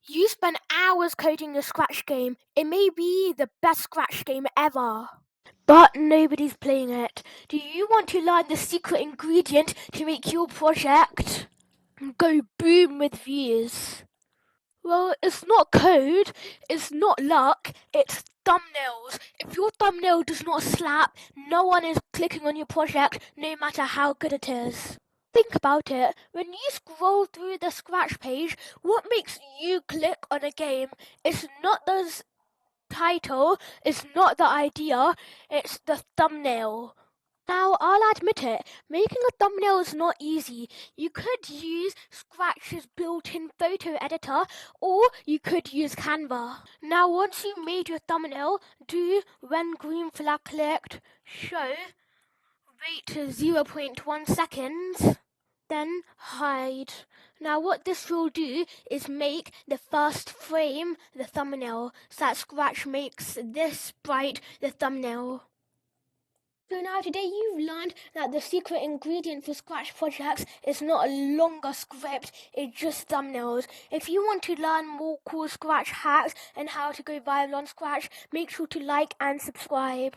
You spend hours coding a Scratch game. It may be the best Scratch game ever. But nobody's playing it. Do you want to learn the secret ingredient to make your project go boom with views? Well, it's not code, it's not luck, it's thumbnails. If your thumbnail does not slap, no one is clicking on your project, no matter how good it is. Think about it. When you scroll through the Scratch page, what makes you click on a game? It's not the title, it's not the idea, it's the thumbnail. Now, I'll admit it, making a thumbnail is not easy. You could use Scratch's built-in photo editor, or you could use Canva. Now, once you made your thumbnail, do when green flag clicked, show, wait 0.1 seconds, then hide. Now what this will do is make the first frame the thumbnail, so that Scratch makes this bright the thumbnail. So now today you've learned that the secret ingredient for Scratch projects is not a longer script, it's just thumbnails. If you want to learn more cool Scratch hacks and how to go viral on Scratch, make sure to like and subscribe.